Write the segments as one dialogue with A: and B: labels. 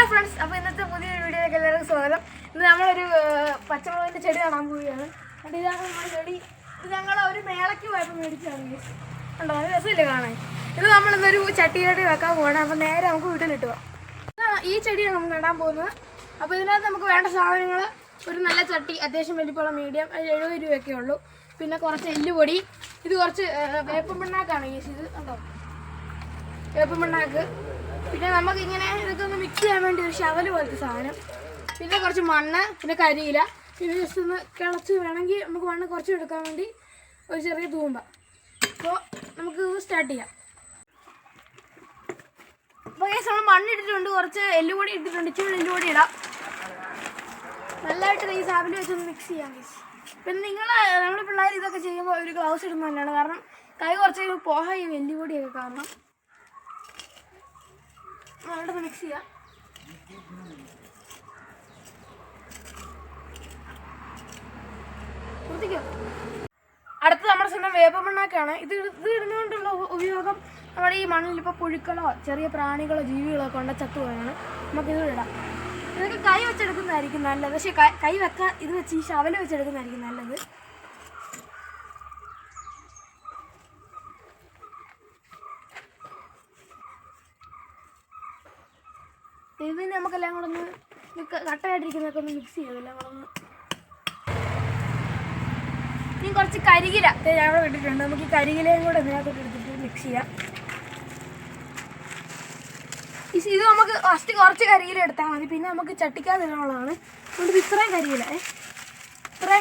A: Hello friends, അപ്പോൾ ഇന്നത്തെ പുതിയൊരു വീഡിയോയിലേക്ക് എല്ലാവർക്കും സ്വാഗതം. ഇന്ന് നമ്മളൊരു പച്ചമുളകിൻ്റെ ചെടി കാണാൻ പോവുകയാണ്. അത് ഇതാണ് നമ്മുടെ ചെടി. ഇത് ഞങ്ങൾ ഒരു മേളയ്ക്ക് പോയപ്പോൾ മേടിച്ചാണ്. കണ്ടോ, അത് രസമില്ല കാണാൻ. ഇത് നമ്മളിന്നൊരു ചട്ടിയിലോട്ട് വെക്കാൻ പോകണം. അപ്പോൾ നേരെ നമുക്ക് വീട്ടിലിട്ട് പോകാം. ഈ ചെടിയാണ് നമ്മൾ നടാൻ പോകുന്നത്. അപ്പോൾ ഇതിനകത്ത് നമുക്ക് വേണ്ട സാധനങ്ങൾ: ഒരു നല്ല ചട്ടി, അത്യാവശ്യം വലിപ്പമുള്ള മീഡിയം, അത് 70 രൂപയൊക്കെ ഉള്ളൂ. പിന്നെ കുറച്ച് എല്ലുപൊടി, ഇത് കുറച്ച് വേപ്പൻ പിണ്ണാക്കാണ് യൂസ് ചെയ്ത്. കണ്ടോ, വേപ്പൻ പിണ്ണാക്ക്. പിന്നെ നമുക്ക് ഇങ്ങനെ ഇതൊക്കെ ഒന്ന് മിക്സ് ചെയ്യാൻ വേണ്ടി ഒരു ശവല് പോലത്തെ സാധനം, പിന്നെ കുറച്ച് മണ്ണ്, പിന്നെ കരിയില, പിന്നെ ജസ്റ്റ് ഒന്ന് കിളച്ച് വേണമെങ്കിൽ നമുക്ക് മണ്ണ് കുറച്ച് എടുക്കാൻ വേണ്ടി ഒരു ചെറിയ തൂമ്പ. അപ്പോൾ നമുക്ക് സ്റ്റാർട്ട് ചെയ്യാം. അപ്പോൾ കേസ് നമ്മൾ മണ്ണ് ഇട്ടിട്ടുണ്ട്, കുറച്ച് എല്ലുപൊടി ഇട്ടിട്ടുണ്ട്. ഇച്ചിരി എല്ലുപൊടി ഇടാം. നല്ലതായിട്ട് ഈ സാബിൽ വെച്ചൊന്ന് മിക്സ് ചെയ്യാം കേസ്. പിന്നെ നമ്മുടെ പിള്ളേർ ഇതൊക്കെ ചെയ്യുമ്പോൾ ഒരു ഗ്ലൗസ് ഇടുന്നത് തന്നെയാണ്. കാരണം കൈ കുറച്ച് പോഹ ഈ എല്ലുപൊടിയൊക്കെ കാരണം. നല്ലത് മിക്സ് ചെയ്യാം. അടുത്ത് നമ്മുടെ സ്വന്തം വേപ്പൻ പിണ്ണാക്കാണ്. ഇത് ഇടുന്നതുകൊണ്ടുള്ള ഉപയോഗം നമ്മുടെ ഈ മണ്ണിൽ ഇപ്പോൾ പുഴുക്കളോ ചെറിയ പ്രാണികളോ ജീവികളോ ഒക്കെ ഉണ്ട ചത്തു പോയാണ്. നമുക്കിത് ഇടാം. ഇതൊക്കെ കൈ വെച്ചെടുക്കുന്നതായിരിക്കും നല്ലത്. പക്ഷേ കൈ വെക്കാൻ ഇത് വെച്ച് ഈ ശവല വെച്ചെടുക്കുന്നതായിരിക്കും നല്ലത്. ഇതിന് നമുക്കെല്ലാം കൂടെ ഒന്ന് കട്ടയായിട്ടിരിക്കുന്നതൊക്കെ ഒന്ന് മിക്സ് ചെയ്യും. എല്ലാം കൂടെ ഒന്ന് ഇനി കുറച്ച് കരികില ഞാൻ ഇവിടെ ഇട്ടിട്ടുണ്ട്. നമുക്ക് ഈ കരികിലയും കൂടെ ഇതിനകത്തോട്ട് എടുത്തിട്ട് മിക്സ് ചെയ്യാം. ഇത് നമുക്ക് ഫസ്റ്റ് കുറച്ച് കരികില എടുത്താൽ മതി. പിന്നെ നമുക്ക് ചട്ടിക്കാതിടാനുള്ളതാണ്. അതുകൊണ്ട് ഇത്രയും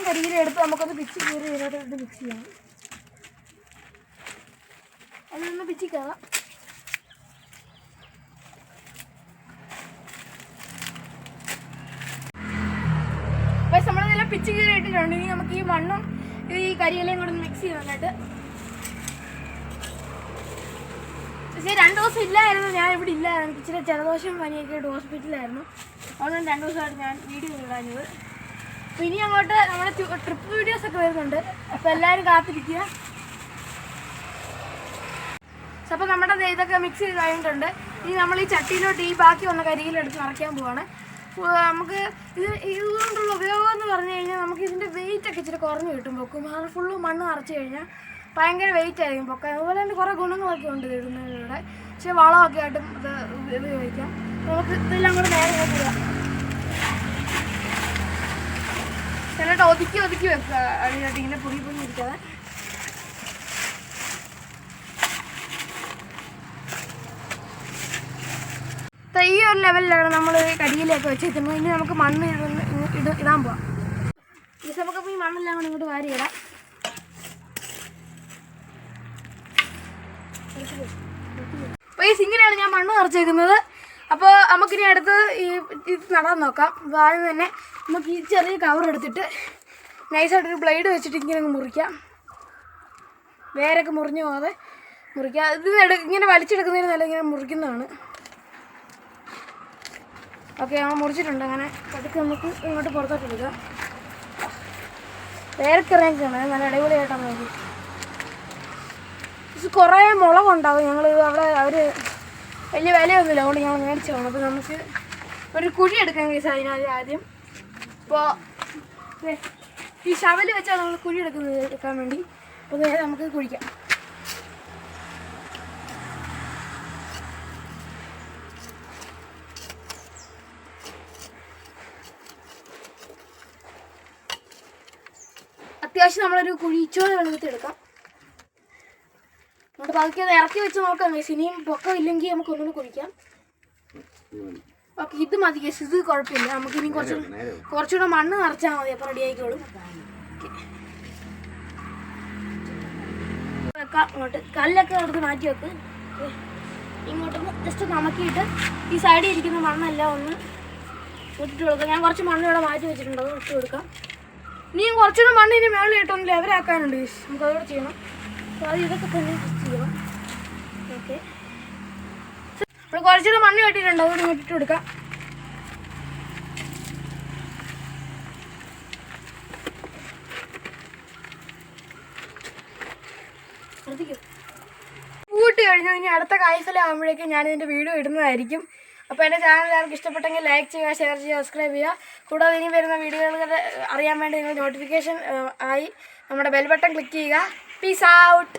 A: കരികില എടുത്ത് നമുക്കൊന്ന് പിച്ചി കയറി ഇതിനകത്തോട്ട് മിക്സ് ചെയ്യാം. അതൊന്ന് പിച്ചി കയറാം. അപ്പോൾ നമ്മളിതെല്ലാം പിച്ച് കീറി ഇട്ടിട്ടുണ്ട്. ഇനി നമുക്ക് ഈ മണ്ണും ഈ കരിയിലയും കൂടെ മിക്സ് ചെയ്യാനായിട്ട്. പക്ഷേ 2 ദിവസം ഇല്ലായിരുന്നു, ഞാൻ ഇവിടെ ഇല്ലായിരുന്നു. എനിക്ക് ഇച്ചിരി ജലദോഷം പനിയൊക്കെ ആയിട്ട് ഹോസ്പിറ്റലായിരുന്നു. അതുകൊണ്ടാണ് 2 ദിവസമായിട്ട് ഞാൻ വീഡിയോ ഇടാഞ്ഞത്. അപ്പോൾ ഇനി അങ്ങോട്ട് നമ്മുടെ ട്രിപ്പ് വീഡിയോസൊക്കെ വരുന്നുണ്ട്. അപ്പോൾ എല്ലാവരും കാത്തിരിക്കുക. അപ്പോൾ നമ്മുടെ ഇതൊക്കെ മിക്സ് ചെയ്ത് കഴിഞ്ഞിട്ടുണ്ട്. ഇനി നമ്മൾ ഈ ചട്ടിയിലോട്ട് ഈ ബാക്കി വന്ന കരിയിലെടുത്ത് നിറയ്ക്കാൻ പോവാണ്. നമുക്ക് ഇതുകൊണ്ടുള്ള ഉപയോഗം എന്ന് പറഞ്ഞു കഴിഞ്ഞാൽ നമുക്ക് ഇതിൻ്റെ വെയിറ്റൊക്കെ ഇച്ചിരി കുറഞ്ഞ് കിട്ടും. പൊക്കും ഫുള്ള് മണ്ണ് നിറച്ച് കഴിഞ്ഞാൽ ഭയങ്കര വെയിറ്റ് ആയിരിക്കും പൊക്കാൻ. അതുപോലെ തന്നെ കുറേ ഗുണങ്ങളൊക്കെ ഉണ്ട് ഇടുന്നതിലൂടെ. പക്ഷേ വളമൊക്കെ ആയിട്ടും ഇത് ഉപയോഗിക്കാം. നമുക്ക് ഇതെല്ലാം കൂടെ നേരെ നോക്കുക. ചിലട്ട് ഒതുക്കി വെക്കുക. അതിനായിട്ട് ഇങ്ങനെ പൊടി ഇരിക്കാതെ. ഈ ഒരു ലെവലിലാണ് നമ്മൾ കരിയിലൊക്കെ വെച്ചിരിക്കുന്നത്. ഇനി നമുക്ക് മണ്ണ് ഇടാൻ പോവാം. ഈ നമുക്കപ്പോൾ ഈ മണ്ണെല്ലാം കൂടെ ഇങ്ങോട്ട് വാരിയിടാം. അപ്പോൾ ഈ സിങ്ങിനാണ് ഞാൻ മണ്ണ് നിറച്ചേക്കുന്നത്. അപ്പോൾ നമുക്കിനി അടുത്ത് ഇത് നടാൻ നോക്കാം. അപ്പോൾ ആദ്യം തന്നെ നമുക്ക് ഈ ചെറിയ കവർ എടുത്തിട്ട് നൈസായിട്ടൊരു ബ്ലേഡ് വെച്ചിട്ട് ഇങ്ങനെ മുറിക്കാം. വേരൊക്കെ മുറിഞ്ഞു പോകാതെ മുറിക്കാം. ഇങ്ങനെ വലിച്ചെടുക്കുന്നതിന് നല്ല ഇങ്ങനെ മുറിക്കുന്നതാണ്. ഓക്കെ, നമ്മൾ മുറിച്ചിട്ടുണ്ട്. അങ്ങനെ പതുക്കെ നമുക്ക് ഇങ്ങോട്ട് പുറത്തോട്ട് എടുക്കാം. വേരൊക്കെ ഇറങ്ങിക്കാണ്. നല്ല അടിപൊളിയായിട്ടാണ് നോക്കി. കുറേ മുളകുണ്ടാവും. ഞങ്ങൾ അവിടെ അവർ വലിയ വിലയൊന്നുമില്ല, അതുകൊണ്ട് ഞങ്ങൾ മേടിച്ചതാണ്. അപ്പോൾ നമുക്ക് ഒരു കുഴി എടുക്കാൻ കേസ് ആദ്യം. അപ്പോൾ ഈ ശവല് വെച്ചാൽ നമ്മൾ കുഴി എടുക്കാൻ വേണ്ടി. അപ്പോൾ നേരെ നമുക്ക് കുഴിക്കാം. അത്യാവശ്യം നമ്മളൊരു കുഴിച്ചോട് വെള്ളത്തിൽ എടുക്കാം. നമുക്ക് ബാക്കി അത് ഇറക്കി വെച്ച് നോക്കാം. ഇനിയും പൊക്കം ഇല്ലെങ്കിൽ നമുക്ക് ഒന്നുകൂടി കുഴിക്കാം. ഓക്കെ, ഇത് മതി കേസ്. ഇത് കുഴപ്പമില്ല. നമുക്ക് ഇനി കുറച്ചുകൂടെ മണ്ണ് നിറച്ചാൽ മതി. അപ്പോൾ റെഡി ആയിക്കോളും. വെക്കാം. ഇങ്ങോട്ട് കല്ലൊക്കെ എടുത്ത് മാറ്റി വെക്ക്. ഇങ്ങോട്ടൊന്ന് ജസ്റ്റ് നമക്കിയിട്ട് ഈ സൈഡിൽ ഇരിക്കുന്ന മണ്ണെല്ലാം ഒന്ന് ഇട്ടിട്ട് കൊടുക്കാം. ഞാൻ കുറച്ച് മണ്ണ് ഇവിടെ മാറ്റി വെച്ചിട്ടുണ്ട്, അത് ഇട്ട് കൊടുക്കാം. ഇനിയും കുറച്ചുകൂടെ മണ്ണ് ഇനി മേളിൽ ഇട്ടൊന്ന് ലെവലാക്കാനുണ്ട്. നമുക്ക് അതോടെ ചെയ്യണം. അപ്പോൾ അത് ഇതൊക്കെ തന്നെ ചെയ്യണം. ഓക്കെ, നമ്മൾ കുറച്ചുകൂടെ മണ്ണ് കെട്ടിയിട്ടുണ്ട്, അതുകൊണ്ട് ഇട്ടിട്ട് കൊടുക്കാം. ശ്രദ്ധിക്കും. കൂട്ടി കഴിഞ്ഞാൽ ഇനി അടുത്ത കായ്ഫലം ആകുമ്പോഴേക്കും ഞാനിതിൻ്റെ വീഡിയോ ഇടുന്നതായിരിക്കും. അപ്പോൾ എൻ്റെ ചാനൽ എല്ലാവർക്കും ഇഷ്ടപ്പെട്ടെങ്കിൽ ലൈക്ക് ചെയ്യുക, ഷെയർ ചെയ്യുക, സബ്സ്ക്രൈബ് ചെയ്യുക. കൂടാതെ ഇനി വരുന്ന വീഡിയോകൾ അറിയാൻ വേണ്ടി നിങ്ങൾ നോട്ടിഫിക്കേഷൻ ആയി നമ്മുടെ ബെൽ ബട്ടൺ ക്ലിക്ക് ചെയ്യുക. Peace out.